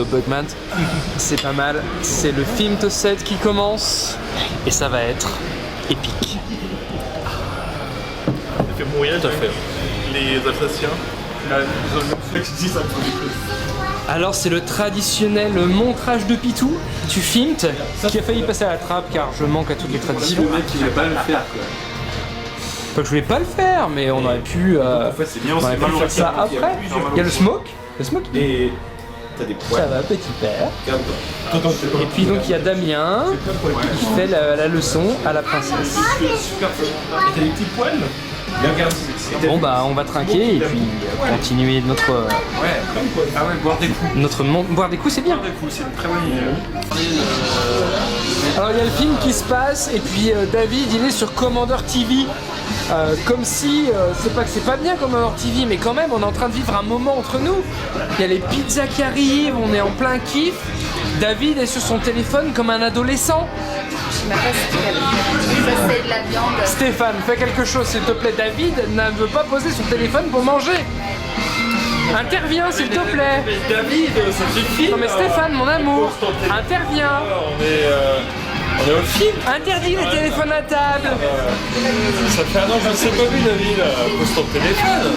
Hello Bugman. C'est pas mal. C'est le film to set qui commence et ça va être épique. Ça fait mourir les Alsaciens. Alors c'est le traditionnel montrage de Pitou. Tu filmes, qui a failli passer à la trappe car je manque à toutes les traditions. Le mec qui voulait pas le faire quoi. Pas que je voulais pas le faire, mais on aurait pu, C'est bien, on aurait pu faire ça après. Il y a le smoke. Le smoke. Et t'as des poils. Ça va, petit père. Calme-toi. Et puis donc il y a Damien qui fait la leçon à la princesse. Super fun. Et t'as des petits poils. Bien regarde. Bon bah on va trinquer et puis continuer notre Ah ouais, boire des coups. boire des coups, c'est bien. Boire des coups, c'est une très bonne idée. Alors il y a le film qui se passe et puis David il est sur Commander TV. Comme si, c'est pas que c'est pas bien Commander TV, mais quand même on est en train de vivre un moment entre nous. Il y a les pizzas qui arrivent, on est en plein kiff. David est sur son téléphone comme un adolescent. Ça c'est de la viande. Stéphane, fais quelque chose s'il te plaît. David ne veut pas poser son téléphone pour manger. Interviens s'il te plaît. Mais David, ça suffit. Non mais Stéphane, mon amour, interviens. On est au film. Interdis les téléphones à table. Ça fait un an que je ne sais pas vu David. Pose ton téléphone.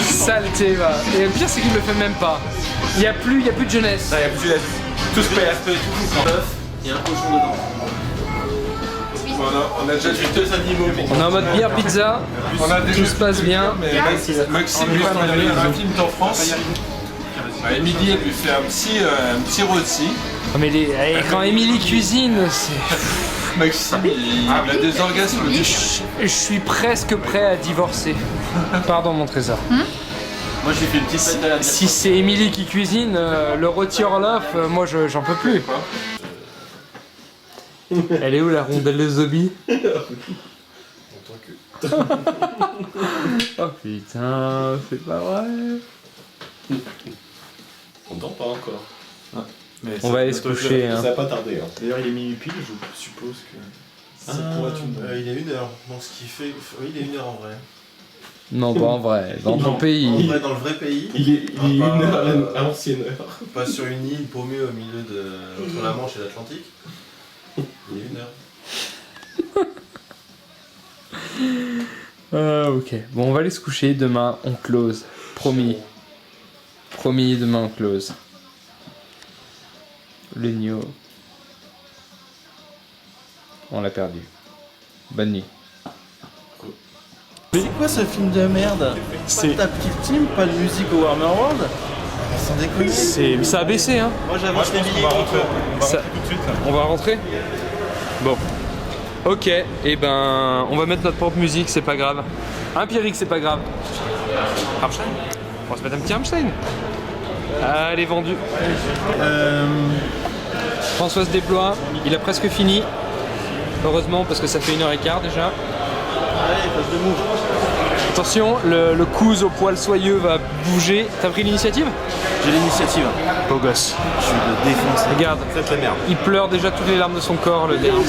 Saleté va. Et le pire c'est qu'il le fait même pas. Il y a plus de jeunesse. Il y a plus de tout se perd. Il y a un cochon dedans. On a déjà vu 2 animaux. On est en mode bière pizza. Tout se passe bien. Maxime lui a regardé un film en France. Émilie lui fait un petit rôti. Oh, mais quand Émilie cuisine, c'est... Maxime il a des orgasmes. Je suis presque prêt à divorcer. Pardon mon trésor. Moi j'ai fait une petite fête à la Si c'est Émilie qui cuisine, le rôti Orloff, moi j'en peux plus. Elle est où la rondelle de Zobi? Oh putain, c'est pas vrai. On dort pas encore. On va aller se coucher. Hein. Ça va pas tarder. Hein. D'ailleurs, il est minuit pile, je suppose que. Ça pourrait être une... il est 1h. Donc, ce qui fait. Oui, il est 1h en vrai. Non, pas en vrai, dans ton En pays. vrai, dans le vrai pays. Il est 1h à l'ancienne heure. Pas sur une île paumée au milieu de. entre la Manche et l'Atlantique. Il est 1h. Ok, bon on va aller se coucher, demain on close. Promis. Promis, demain on close. Le Nio. On l'a perdu. Bonne nuit. C'est quoi ce film de merde? C'est ta petite team, pas de musique au Warner World? Sans déconner. Ça a baissé hein. Moi j'avais acheté On va rentrer. On va Ça- rentrer tout de suite là. On va rentrer. Bon. Ok, et ben on va mettre notre propre musique, c'est pas grave. Hein Pierrick, c'est pas grave. Rammstein. On va se mettre un petit Rammstein. Allez, vendu. François se déploie, il a presque fini. Heureusement parce que ça fait 1h15 déjà. Allez, passe de move. Attention, le couze au poil soyeux va bouger. T'as pris l'initiative? J'ai l'initiative. Beau gosse. Je suis le défonce. Regarde, Faites la merde. il pleure déjà toutes les larmes de son corps, le dernier.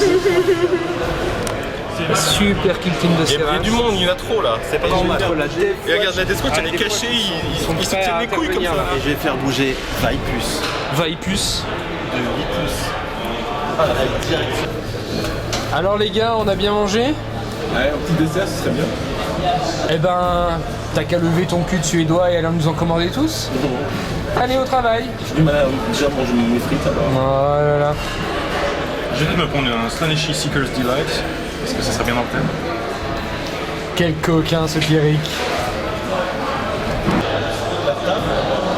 Super kill team de Il y a Serra. du monde, il y en a trop là. C'est pas normal. Contre la def. Et regarde, la Descouch elle est cachée, ils se prêts à tiennent les couilles comme intervenir, ça. là. Et je vais faire bouger Vaipus. Vaipus. De 8 pouces. Alors les gars, on a bien mangé? Ouais, un petit dessert, ce serait bien. Eh ben, t'as qu'à lever ton cul de suédois et aller nous en commander tous. Allez au travail. J'ai du mal à déjà manger mes frites alors. Oh là là. Je vais me prendre un Slaneshi Seeker's Delight, parce que ça serait bien dans le thème. Quel coquin ce Pierrick.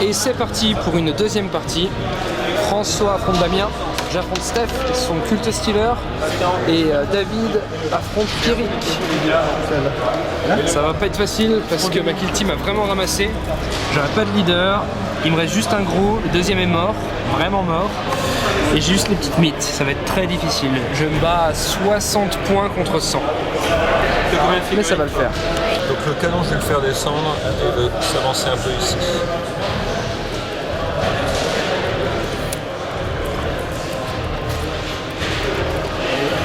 Et c'est parti pour une deuxième partie. François affronte Damien, j'affronte Steph, son culte stealer, et David affronte Pierrick. Ça va pas être facile parce que ma kill team a vraiment ramassé. J'aurai pas de leader, il me reste juste un gros, le deuxième est mort, vraiment mort. Et j'ai juste les petites mythes, ça va être très difficile. Je me bats à 60 points contre 100. Mais ça va le faire. Donc le canon, je vais le faire descendre et de s'avancer un peu ici.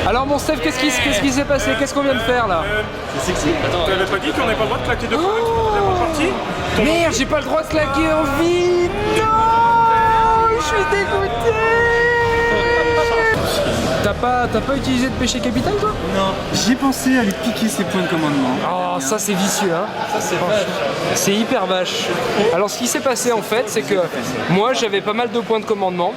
Alors mon Steph, qu'est-ce qui s'est passé? Qu'est-ce qu'on vient de faire là? C'est sexy. Tu avais pas dit qu'on n'avait pas le droit de claquer deux fois dans la partie? Merde, j'ai pas le droit de claquer en vie. Non. je suis dégoûté. T'as pas utilisé de péché capital toi? Non, j'ai pensé à lui piquer ses points de commandement. Oh, ça c'est vicieux, hein. Ça c'est vache. C'est hyper vache. Alors ce qui s'est passé en fait, c'est que moi j'avais pas mal de points de commandement.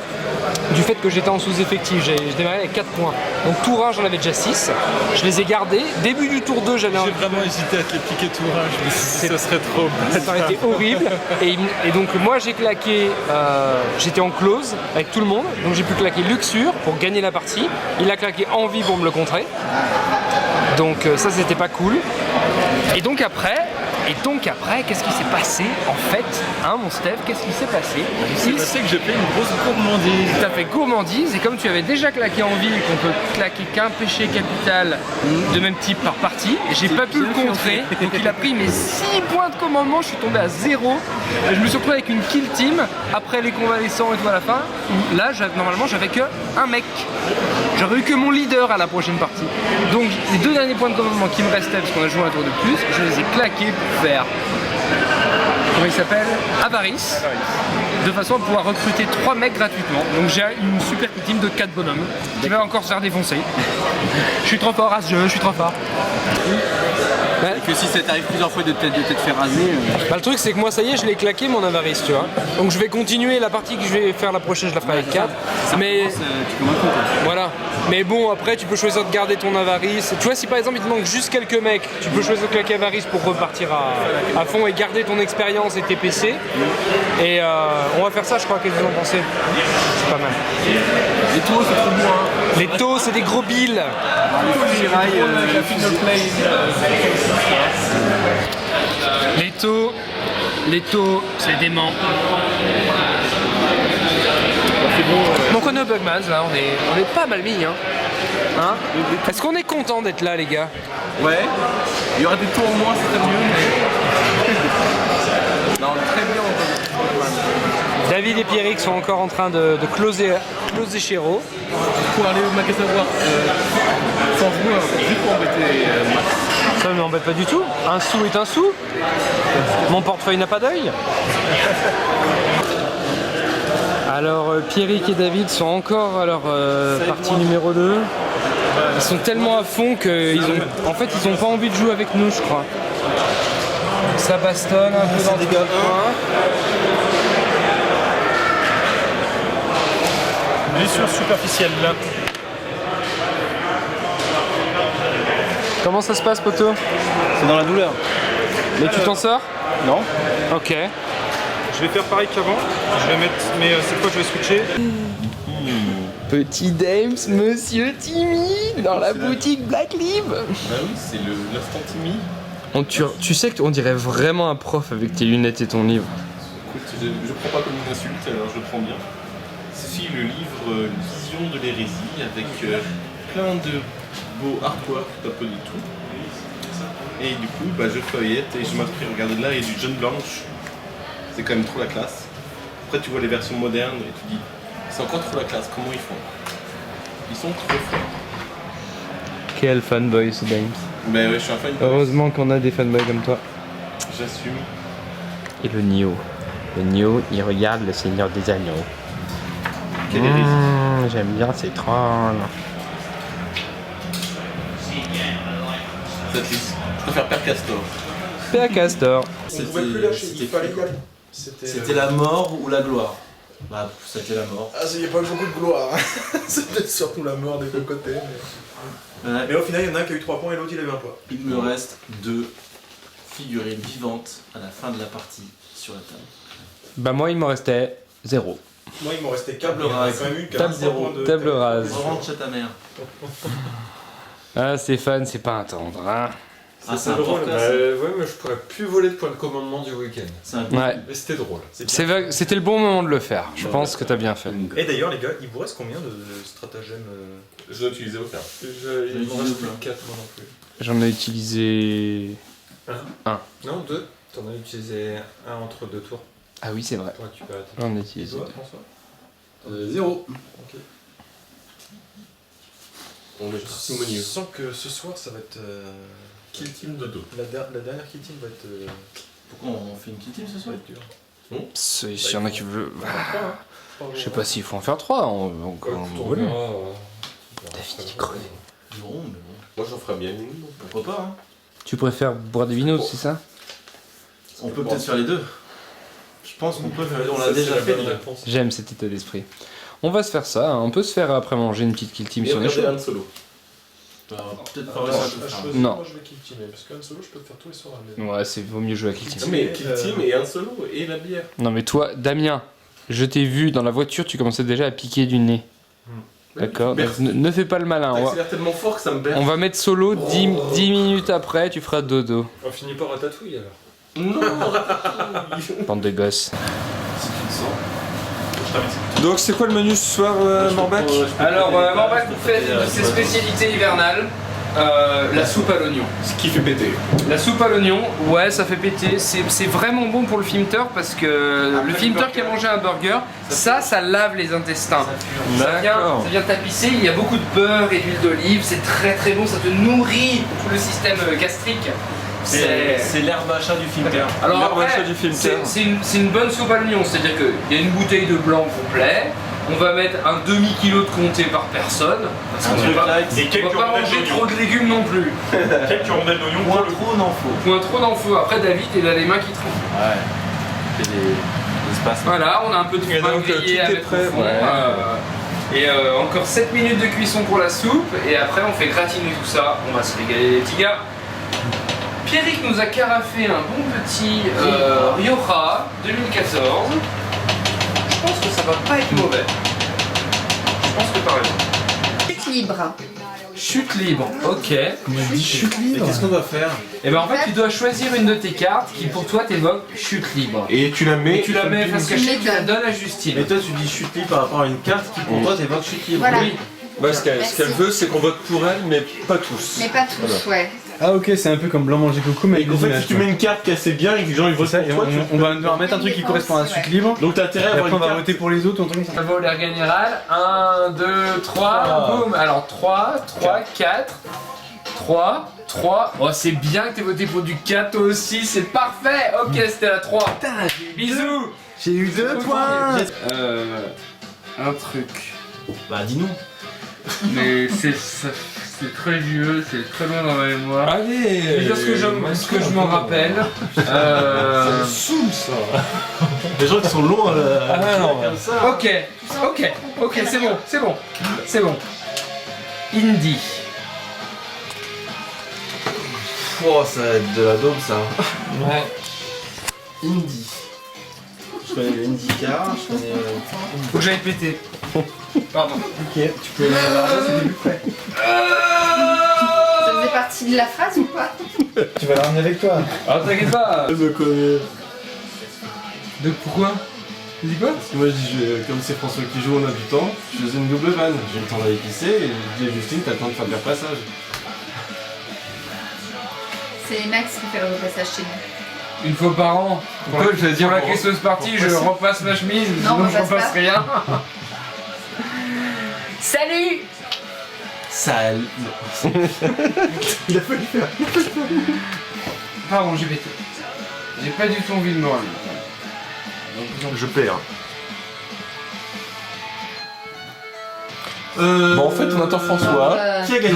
Du fait que j'étais en sous-effectif, j'ai démarré avec 4 points. Donc tour 1, j'en avais déjà 6. Je les ai gardés. Début du tour 2, j'avais J'ai vraiment hésité à te les piquer tour 1, je me suis dit ça serait trop. Ça aurait été horrible. Et donc moi j'ai claqué, j'étais en close avec tout le monde. Donc j'ai pu claquer Luxure pour gagner la partie. Il a claqué Envie pour me le contrer. Donc ça c'était pas cool. Et donc après, qu'est-ce qui s'est passé en fait, hein mon Steph, qu'est-ce qui s'est passé? C'est passé que j'ai fait une grosse gourmandise. T'as fait gourmandise et comme tu avais déjà claqué Envie et qu'on peut claquer qu'un péché capital de même type par partie, j'ai pas pu le contrer. Donc il a pris mes 6 points de commandement, je suis tombé à 0. Et je me suis retrouvé avec une kill team après les convalescents et tout à la fin. Où là normalement j'avais que un mec. J'aurais eu que mon leader à la prochaine partie. Donc les 2 derniers points de commandement qui me restaient parce qu'on a joué un tour de plus, je les ai claqués pour faire, comment il s'appelle, Avarice, de façon à pouvoir recruter 3 mecs gratuitement. Donc j'ai une super team de 4 bonhommes qui va encore se faire défoncer. Je suis trop fort à ce jeu, je suis trop fort. Que si ça t'arrive plusieurs fois de t'être fait raser. Bah, le truc c'est que moi ça y est je l'ai claqué mon Avarice tu vois. Donc je vais continuer la partie que je vais faire la prochaine, je la ferai avec 4. Mais Tu commences un coup, quoi. voilà. Mais bon après tu peux choisir de garder ton Avarice. Tu vois si par exemple il te manque juste quelques mecs, tu peux choisir de claquer Avarice pour repartir à fond et garder ton expérience et tes PC. Et on va faire ça je crois, qu'est-ce que vous en pensez? C'est pas mal. Les taux, c'est trop bon, hein. Les taux c'est des gros billes. Les taux, c'est dément. Donc on est au Bugmans là, on est pas mal mis hein. Est-ce qu'on est content d'être là les gars? Ouais. Il y aura des tours en moins, c'est mieux. Mais... non, très bien. David et Pierrick sont encore en train de closer Chéreau. Pour aller au magasin voir sans jouer, juste pour embêter Max. Ça ne m'embête pas du tout. Un sou est un sou. Mon portefeuille n'a pas d'œil. Alors Pierrick et David sont encore à leur partie numéro 2. Ils sont tellement à fond qu'ils ont, en fait, ils n'ont pas envie de jouer avec nous, je crois. Ça bastonne un peu dans des gars. Blessure superficielle là. Comment ça se passe, poteau? C'est dans la douleur. Mais tu t'en sors? Non. Ok. Je vais faire pareil qu'avant. Je vais mettre, mais cette fois je vais switcher. Petit Dames, monsieur Timmy, dans la boutique Black Lib. Bah oui, c'est l'instant Timmy. Tu sais qu'on dirait vraiment un prof avec tes lunettes et ton livre. Écoute, je prends pas comme une insulte, alors je le prends bien. Ceci le livre Vision de l'hérésie avec plein de beaux artworks un peu de tout. Et du coup, bah, je feuillette et je m'inspire. Regardez là, il y a du jaune blanche. C'est quand même trop la classe. Après, tu vois les versions modernes et tu dis, c'est encore trop la classe. Comment ils font? Ils sont trop forts. Quel fanboy ce Dames. Ben ouais, je suis un fan. Heureusement qu'on a des fanboys comme toi. J'assume. Et le Nio. Le Nio, il regarde le Seigneur des Anneaux. Quelle hérésie. J'aime bien ces trônes. Ça triste. Je préfère Père Castor. Père Castor. C'était la mort ou la gloire? Bah, c'était la mort. Ah, il n'y a pas eu beaucoup de gloire. Hein. C'était surtout la mort des deux côtés. Mais au final, il y en a un qui a eu 3 points et l'autre il a eu 1 point. Il me reste 2 figurines vivantes à la fin de la partie sur la table. Bah moi il m'en restait 0. Moi, il m'en restait 4, Table rase. Table rase. Rentre chez ta mère. Ah Stéphane, c'est pas un tendre, hein. Ah, c'est un drôle. podcast. Ouais, mais je pourrais plus voler de points de commandement du week-end. C'est un Ouais. Mais c'était drôle. C'était le bon moment de le faire. Je pense que t'as bien fait. Et d'ailleurs, les gars, il vous reste combien de stratagèmes Je dois utiliser aucun. Il m'en reste plus que 4 moi non plus. J'en ai utilisé... Non, 2. T'en as utilisé un entre 2 tours Ah oui c'est vrai. pour récupérer. J'en ai utilisé. Toi, François 0. Ok. On est Je sens que ce soir, ça va être... Kill team de dos. La dernière kill team va être... Pourquoi on fait une kill team ce ça soir? va être dur. S'il y en a qui veulent. Je sais pas s'il faut en faire 3. David, il est crevé. Non, mais bon. Moi j'en ferais bien une, pourquoi pas, hein. Tu préfères boire des vinos, c'est ça? On peut peut-être faire les deux. Je pense qu'on peut faire les deux, on l'a déjà fait. J'aime cet état d'esprit. On va se faire ça, hein. On peut se faire après manger une petite kill team Et si on est chaud. regarder Han Solo. Peut-être pas Non. Moi je vais kill team, parce qu'un solo je peux te faire tous les soirs à la maison. Ouais, c'est vaut mieux jouer à kill team. Non mais Kill Team et Han Solo et la bière. Non mais toi, Damien, je t'ai vu dans la voiture, tu commençais déjà à piquer du nez. D'accord? Merci. Donc, ne fais pas le malin. T'accélères tellement fort que ça me berce. On va mettre solo 10 minutes après, tu feras dodo. On finit par Ratatouille alors. Non, Ratatouille. Bande de gosses. Donc c'est quoi le menu ce soir, Morbac? Alors, Morbac vous fait une de ses spécialités hivernales, la soupe à l'oignon. Ce qui fait péter. La soupe à l'oignon, ouais, ça fait péter. C'est vraiment bon pour le filmteur parce que le filmteur qui a mangé un burger, ça lave les intestins. Ça vient tapisser, il y a beaucoup de beurre et d'huile d'olive, c'est très très bon, ça te nourrit tout le système gastrique. C'est l'herbe achat du filmteur. Alors L'herbe après, achat du filmteur. c'est une bonne soupe à l'oignon, c'est-à-dire qu'il y a une bouteille de blanc complet, on va mettre un demi-kilo de comté par personne, parce qu'on ne va pas manger trop de légumes non plus. Quelques rondelles d'oignon. Moins trop n'en faut. Point trop d'en faut, après David, il a les mains qui trempent. Ouais. C'est des espaces. Voilà, on a un peu de Et pain donc, grillé tout à est mettre prêt, au fond. ouais. Et encore 7 minutes de cuisson pour la soupe, et après on fait gratiner tout ça, on va se régaler les petits gars. Pierrick nous a carafé un bon petit Rioja 2014. Je pense que ça va pas être mauvais. Je pense que t'as raison. Chute libre. Chute libre, ok. Chute libre. Qu'est-ce qu'on va faire? Et ben en fait tu dois choisir une de tes cartes qui pour toi t'évoque chute libre. Et tu la mets. Et tu la mets face cachée, tu la Méthode. donnes à Justine. Et toi tu dis chute libre par rapport à une carte qui pour toi t'évoque chute libre. Voilà. Oui. Bah, ce qu'elle veut, c'est qu'on vote pour elle, mais pas tous. Mais pas tous, ouais. Ah ok, c'est un peu comme blanc manger coucou mais Et en fait, si tu mets une carte qui est assez bien et que les gens ils votent ça, pour et toi, on va devoir mettre un truc qui correspond à la suite libre. donc t'as intérêt à Et avoir après on une va carte. voter pour les autres ou un truc comme ça. Ça va au l'air général. 1, 2, 3, boum. Alors 3, 4, 3. Oh, c'est bien que t'aies voté pour du 4 toi aussi, c'est parfait. Ok, c'était la 3. Bisous. J'ai eu 2 points. Un truc. Bah dis-nous. Mais c'est très vieux, c'est très loin dans ma mémoire. Allez. Je vais dire ce que je m'en rappelle. Soum ça. Les gens qui sont longs Ah non. comme ça. Ok, c'est bon. Indie. Oh, ça va être de la daube ça. Ouais. Indie. Je connais le IndyCar, je connais. Faut que j'aille péter. Pardon. Ok, tu peux aller voir ça, c'est début prêt. Ça faisait partie de la phrase ou pas? Tu vas la ramener avec toi. Ah t'inquiète pas. Je me connais. De pourquoi? Tu dis quoi? Parce que moi, comme c'est François qui joue, on a du temps, je faisais une double vanne. J'ai le temps d'aller pisser et je dis à Justine, t'as le temps de faire le repassage. C'est Max qui fait le repassage chez nous. Une fois par an. Pourquoi je vais dire Pour la pour- Christmas party, je repasse ma chemise, Non, sinon on je repasse repasse pas. rien. Salut! Sale. Il a fallu faire. Pardon, j'ai pété. J'ai pas du tout envie de me ramener. Je perds. Bon, en fait, on attend François. Qui a gagné?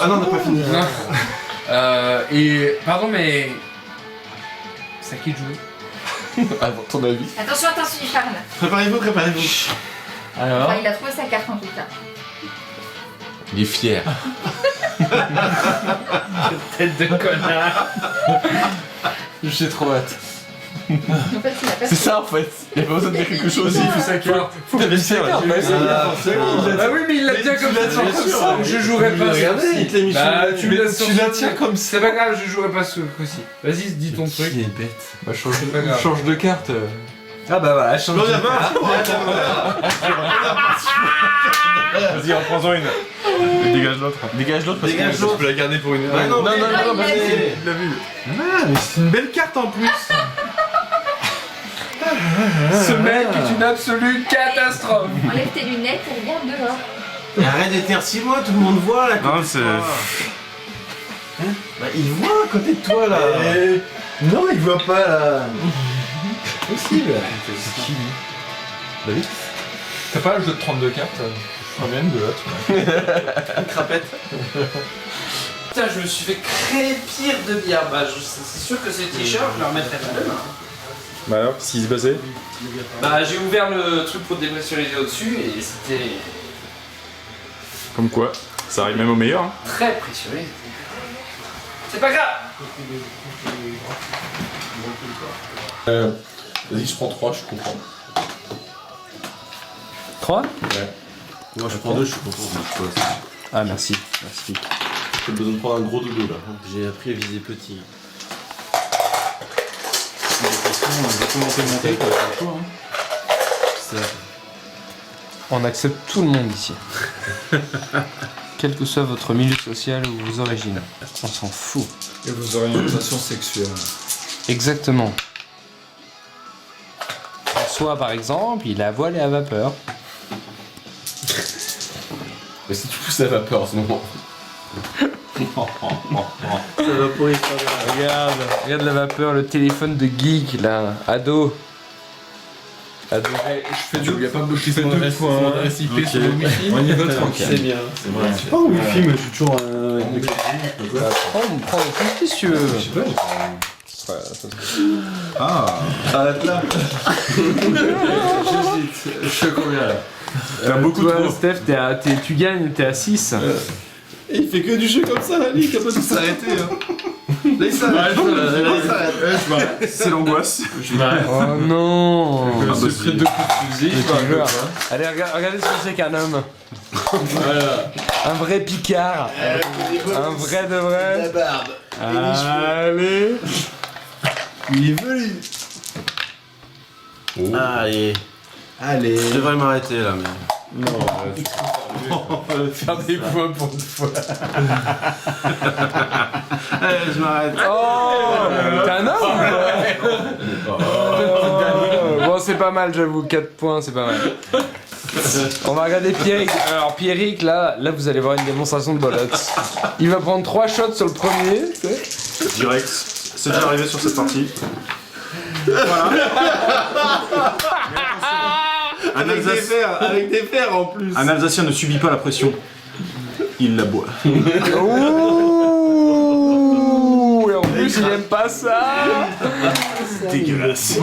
Ah non, on n'a pas fini. Non. Et pardon, mais c'est à qui de jouer? À ton avis. Attention, Charles. Préparez-vous. Alors. Enfin, il a trouvé sa carte en tout cas. Il est fier. Tête de connard. J'ai trop hâte. En fait, il a pas C'est ça en fait. Il y a pas besoin de dire quelque chose. Il fait sa carte. Faut que tu sa carte. Ah oui, mais il l'a bien comme ça. Je jouerai pas ce Regardez, coup-ci. il te l'a mis Bah, sur- tu me laisses tu la tiens comme C'est pas grave, je jouerai pas ce coup-ci. Vas-y, dis ton truc. Qui est bête. Bah, change pas grave. change de carte. Ah bah voilà, change. Non, il y a pas. Vas-y, reprends-en une. Dégage l'autre. Dégage l'autre parce Dégage que l'autre. tu peux la garder pour une. Ouais, non, il l'a vu. Il l'a vu. Ah, mais c'est une belle carte en plus. Ce mec est une absolue catastrophe. Enlève tes lunettes et regarde dehors. Et arrête d'être si loin, tout le monde voit là. Non, c'est. Bah, il voit à côté de toi là. Non, il voit pas là. possible. David. T'as pas un jeu de 32 cartes Combien de là, Une crapette. Putain, je me suis fait crépir de bière. Bah, c'est sûr que ces t-shirts, je leur mettrai pas demain. Bah alors, qu'est-ce qui s'est passé? Bah, j'ai ouvert le truc pour dépressuriser au-dessus et c'était Comme quoi, ça arrive même au meilleur. Hein. très pressurisé. C'est pas grave. Vas-y, je prends 3, je suis content. 3 Moi je prends 2, je suis content. Ah, merci. Merci. J'ai besoin de prendre un gros dodo là. J'ai appris à viser petit. De toute façon, comment t'es monté, quoi, pas le choix, hein. Ça. On accepte tout le monde ici. Quel que soit votre milieu social ou vos origines. On s'en fout. Et vos orientations sexuelles. Exactement. François, par exemple, il a voile et à vapeur. Mais si tu pousses la vapeur en ce moment. Ça va pour les faire. Regarde la vapeur, le téléphone de geek là, ado. Ado. Je fais Tu lui as pas bloqué son deux adresse points, IP ok. sur le wifi. On y va tranquille. C'est bien, c'est vrai. Je sais pas où le film, je suis toujours avec mes Prends le plus si tu veux. Je sais pas, arrête là. J'hésite. Je suis à combien là? T'as beaucoup toi, Steph, tu gagnes, t'es à 6. Et il fait que du jeu comme ça, là, il est capable de s'arrêter. Hein. Là, il s'arrête. C'est l'angoisse. Oh non. Le secret de coups de fusil, Allez, regardez ce que c'est qu'un homme. Voilà. Un vrai picard. Un vrai de vrai. La barbe. Allez. Il est velu. Allez. Allez. Je devrais m'arrêter là, mais. Non, faire des points pour une fois. Allez, je m'arrête. Oh, t'es un homme Bon, c'est pas mal, j'avoue. 4 points, c'est pas mal. On va regarder Pierrick. Alors, Pierrick, là, vous allez voir une démonstration de bollocks. Il va prendre 3 shots sur le premier. Direct. C'est déjà arrivé sur cette partie. Avec des fers en plus. Un Alsacien ne subit pas la pression. Il la boit. Ouh, et en plus, il aime pas ça. Dégueulasse.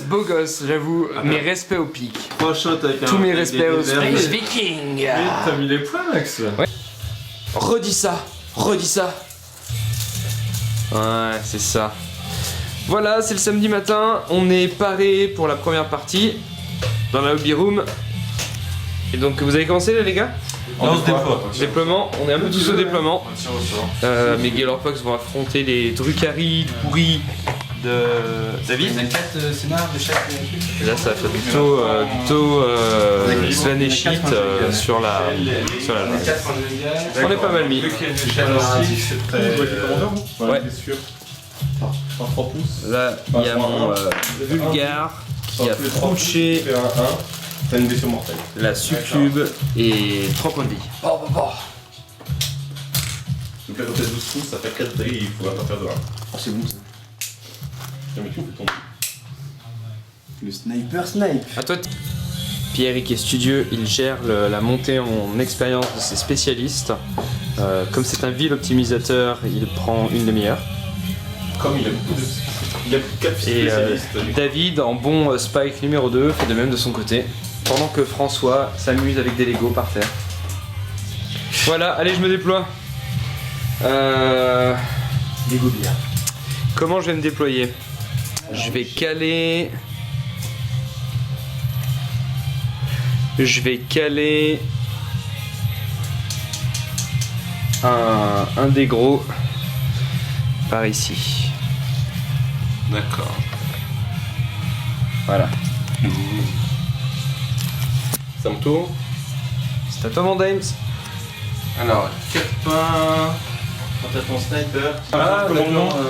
Beau gosse, j'avoue. Mes respects au pic. 3 shots avec un. Tous mes respects au verres. Space Viking. T'as mis les points, Max. Ouais. Redis ça. Ouais, c'est ça. Voilà, c'est le samedi matin. On est paré pour la première partie dans la hobby room. Et donc, vous avez commencé là, les gars? On se déploie. Déploiement, on est un peu tous au déploiement. Mes Galerpox vont affronter les Drukhari pourris de David. Il y a 4 scénars de chaque truc. Et là, ça va faire plutôt Slan et Shit sur la jungle. On est pas mal mis. C'est très. Ouais. C'est sûr. En 3 pouces. Là, il y a mon Vulgar qui a frouché Tu fais un 1, t'as une blessure mortelle. la succube et 3 points de vie. Donc là, quand t'as 12 pouces, ça fait 4 dés et il faudra pas faire de 1. Oh, c'est bon ça. Tiens, mais tu fais ton. Le sniper snipe. À toi. Pierrick est studieux, il gère la montée en expérience de ses spécialistes. Comme c'est un vil optimisateur, il prend une demi-heure. Comme il a beaucoup de. Il a plus de 4 Et spécialistes. David, en bon Spike numéro 2, fait de même de son côté. Pendant que François s'amuse avec des Legos par terre. Voilà, allez, je me déploie. Lego bière. Comment je vais me déployer? Je vais caler... un des gros par ici. D'accord. Voilà. Ça me tourne. C'est à toi mon Dames. Alors, 4 pains. Quand t'as ton sniper.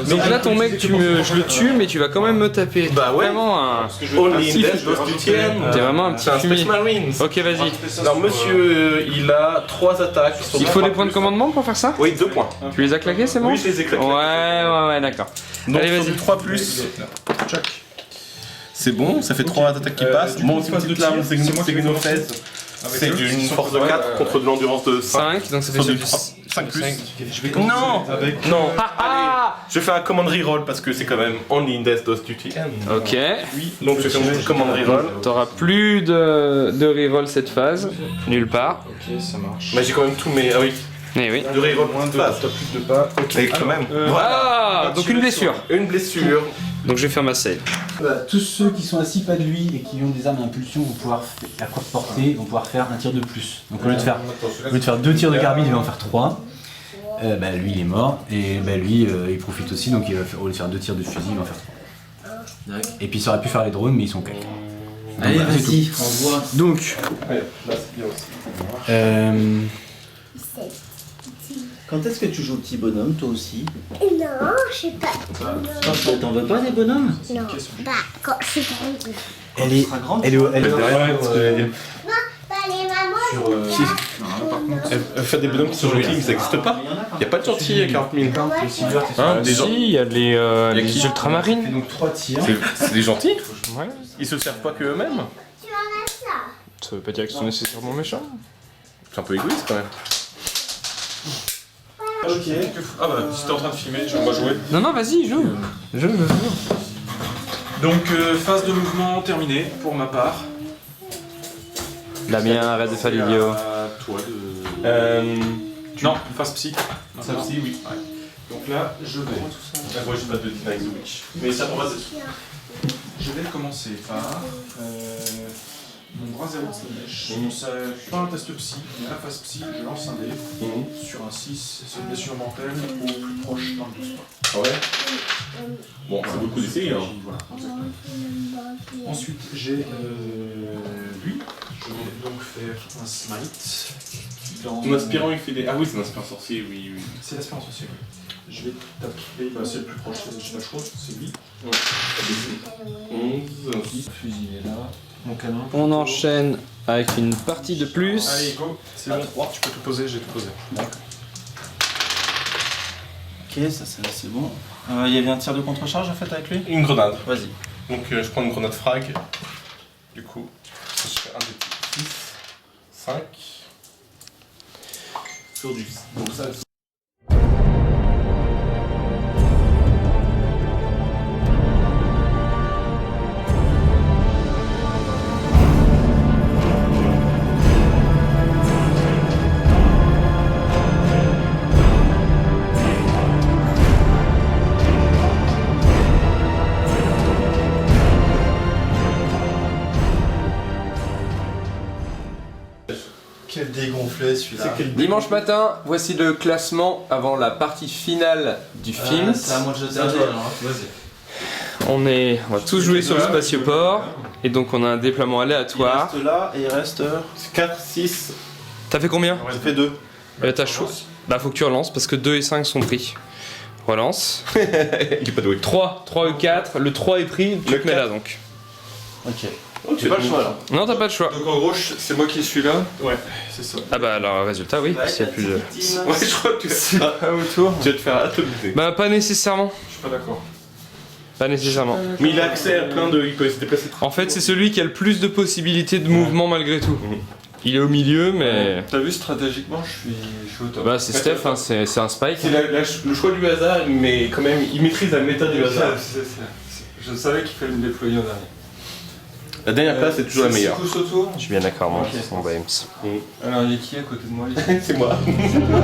Donc là ton mec, je le tue mais tu vas quand même me taper. Bah ouais. Vraiment un... Only in death does tu tiennes. T'es vraiment un petit C'est un fumier. Space Marines. Ok, vas-y. Alors, monsieur, il a 3 attaques. Il faut des points de commandement pour faire ça? Oui, 2 points. Tu les as claqués, c'est bon? Oui, je les ai claqués. Ouais, d'accord. Donc, Allez, sur vas-y. du 3+. Tchac. C'est bon, ça fait 3 attaques qui passent. Bon, c'est une petite lame, c'est Xenophèse. C'est d'une force de 4 contre de l'endurance de 5. 5, donc ça fait Sur du du 5 plus. Je vais Non Non Ah Je fais un command reroll parce que c'est quand même only in death does duty end. Ok. Donc je fais mon command reroll. T'auras plus de reroll cette phase, nulle part. Ok, ça marche. Mais j'ai quand même tous mes. Ah oui, Eh oui. de reroll moins de phase. T'as plus de pas. Ok. Mais quand même. Ah, donc une blessure. Une blessure. Donc je vais faire ma save. Tous ceux qui sont assis pas de lui et qui ont des armes d'impulsion vont pouvoir, à courte portée, vont pouvoir faire un tir de plus. Donc au lieu de faire 2 tirs de carbine, il va en faire 3. Lui il est mort et lui il profite aussi, donc il va faire, au lieu de faire 2 tirs de fusil, il va en faire 3. Et puis ça aurait pu faire les drones mais ils sont quelques. Allez, vas-y, on voit. Donc, Là c'est bien aussi. Quand est-ce que tu joues au petit bonhomme, toi aussi? Non, je sais pas. T'en veux pas des bonhommes? Non, bah, quand je suis grande. elle est derrière. Bah, les mamans, Faire des bonhommes qui sont gentils, ça n'existe pas. Y a pas de gentils à 40 000. Hein, des gens. Si, il y a les ultramarines. Donc 3 tirs. C'est des gentils. Ouais. Ils se servent pas qu'eux-mêmes. tu en as ça. Ça veut pas dire qu'ils sont nécessairement méchants. C'est un peu égoïste quand même. Ok. Ah bah, si t'es en train de filmer, je vais pas jouer. Non, vas-y, joue. Joue. Donc, phase de mouvement terminée pour ma part. Damien, arrête de faire l'idiot. À toi de. Non, phase psy. Ça aussi, oui. Donc là, je vais. Moi j'ai pas de Deny the Witch. Mais ça, on va Je vais commencer par mon bras zéro de Slanesh. C'est pas un test psy, mais à la phase psy, je lance un dé sur un 6, c'est une blessure mortelle au plus proche d'un 12 points. Ah ouais. Bon, c'est beaucoup d'essayer. Hein. Voilà, exactement. Ensuite, j'ai lui. Je vais donc faire un smite. Ton aspirant il fait des. Ah oui, c'est un aspirant sorcier, oui. C'est l'aspirant sorcier, oui. Je vais taper, c'est le plus proche, j'ai pas le choix, c'est lui. 11. Fusil est là. Mon canon. On enchaîne avec une partie de plus. Allez, go. C'est bon. 3. Tu peux tout poser, j'ai tout posé. Ok, ça c'est bon. Il y avait un tir de contre-charge en fait avec lui? Une grenade. Vas-y. Donc je prends une grenade frag. Du coup, je fais un des 6, 5. Sur du. Donc ça. Quel dégonflé celui-là. Dimanche matin, voici le classement avant la partie finale du film. C'est à moi de jeter un dé alors, vas-y. On va tous jouer sur le spatioport et donc on a un déploiement aléatoire. Il reste là et il reste. 4, 6. T'as fait combien? Ça fait 2. T'as chaud. Bah faut que tu relances parce que 2 et 5 sont pris. Relance. Il est pas doué. 3 et 4, le 3 est pris, tu le mets là donc. Ok. J'ai pas le choix là. Non, t'as pas le choix. Donc en gros, c'est moi qui suis là. Ouais. C'est ça. Ah bah alors résultat oui, s'il y a plus de... Ouais, je crois que c'est pas autour. Tu vas te faire atomiser. Bah pas nécessairement. Je suis pas d'accord. Pas nécessairement. Mais il a accès à plein de. Il peut se déplacer. En fait c'est celui qui a le plus de possibilités de mouvement malgré tout. Il est au milieu mais... T'as vu, stratégiquement, je suis au top. Bah c'est Steph, hein, c'est un spike. C'est le choix du hasard, mais quand même, il maîtrise la méthode du hasard. Je savais qu'il fallait me déployer en dernier. La dernière place est toujours la meilleure. C'est coup autour. Je suis bien d'accord moi, Ok. on va Ems. Alors, il y a qui à côté de moi C'est moi. C'est moi.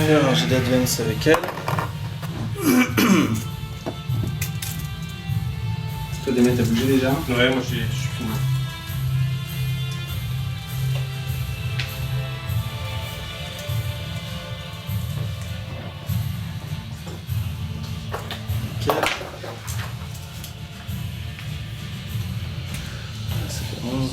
Alors j'ai d'Advance avec elle. Toi, Damien, t'as bougé déjà? Ouais, moi je suis fini. Ok. Ça fait 11.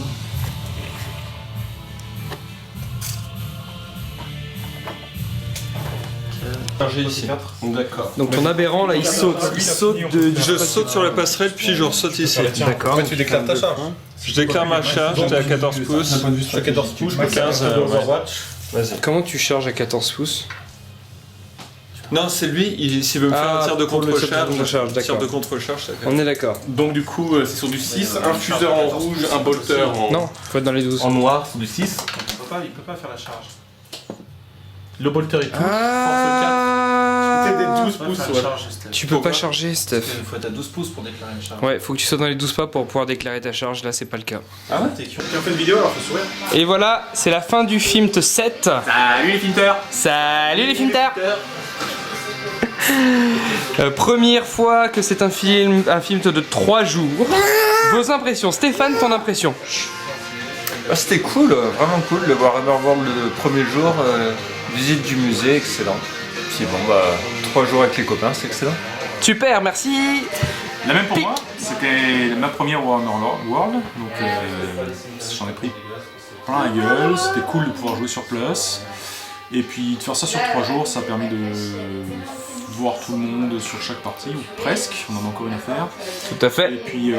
Chargé ici. D'accord. Donc ton aberrant là il saute. Il saute de. Je saute sur la passerelle puis je ressaute ici. D'accord. Tu déclares ta charge. Je déclare ma charge, j'étais à 14 pouces. Je suis à 14 pouces, 15, Vas-y. Comment tu charges à 14 pouces? Non, c'est lui, s'il veut me faire un tir de pour le tir de contre-charge. contre-charge, Tir de d'accord. contre-charge, ça On est d'accord. Donc du coup, c'est sur du 6, un fuseur en rouge, un bolter en... Non, faut être dans les 12. En noir, c'est du 6. Il peut pas faire la charge. Le bolter est tout. Ah, Force 4. C'était des 12 pouces, ouais. tu peux pas charger, Steph. Il faut être à 12 pouces pour déclarer une charge. Ouais, faut que tu sois dans les 12 pas pour pouvoir déclarer ta charge. Là, c'est pas le cas. Ah ouais, t'es curieux. Tu as fait une vidéo alors faut sourire. Et voilà, c'est la fin du film 7. Salut les filters. Salut les filters. Première fois que c'est un film de 3 jours. Vos impressions, Stéphane, ton impression? C'était cool, vraiment cool de voir Hammerworld le premier jour. Visite du musée, excellent. Puis bon, bah, 3 jours avec les copains, c'est excellent. Super, merci. La même pour moi, c'était ma première Warhammer World, donc j'en ai pris plein la gueule, c'était cool de pouvoir jouer sur place. Et puis de faire ça sur 3 jours, ça a permis de voir tout le monde sur chaque partie, ou presque, on en a encore une à faire. Tout à fait. Et puis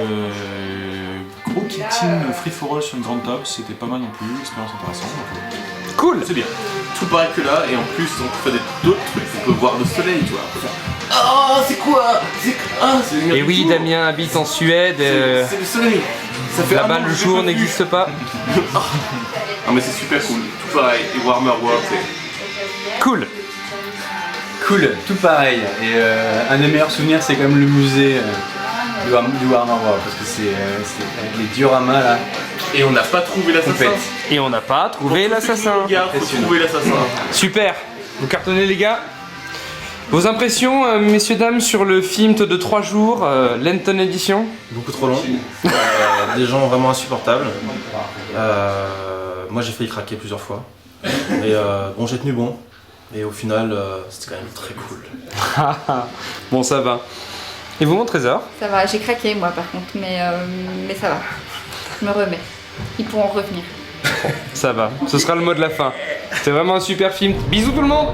gros kit-in free for all sur une grande table, c'était pas mal non plus, expérience intéressante. Donc, cool. C'est bien. Tout pareil que là, et en plus on peut faire d'autres trucs, on peut voir le soleil, tu vois. Ah, c'est quoi? C'est Et oui, Damien habite en Suède. C'est le soleil. Ça fait Là-bas, le jour n'existe pas. Non mais c'est super cool. Tout pareil. Et Warhammer World, c'est... Cool. Cool, tout pareil. Et un des meilleurs souvenirs, c'est quand même le musée du Warhammer World, parce que c'est avec les dioramas là. Et on n'a pas trouvé l'assassin. Et on n'a pas trouvé l'assassin. Faut trouver l'assassin. Super. Vous cartonnez les gars. Vos impressions, messieurs, dames, sur le film de 3 jours, Lenton Edition? Beaucoup trop long. Des gens vraiment insupportables. Moi j'ai failli craquer plusieurs fois. Mais bon, j'ai tenu bon. Et au final, c'était quand même très cool. Bon, ça va. Et vous, mon trésor? Ça va, j'ai craqué moi par contre, mais ça va. Je me remets. Ils pourront revenir. Ça va. Ce sera le mot de la fin. C'était vraiment un super film. Bisous tout le monde!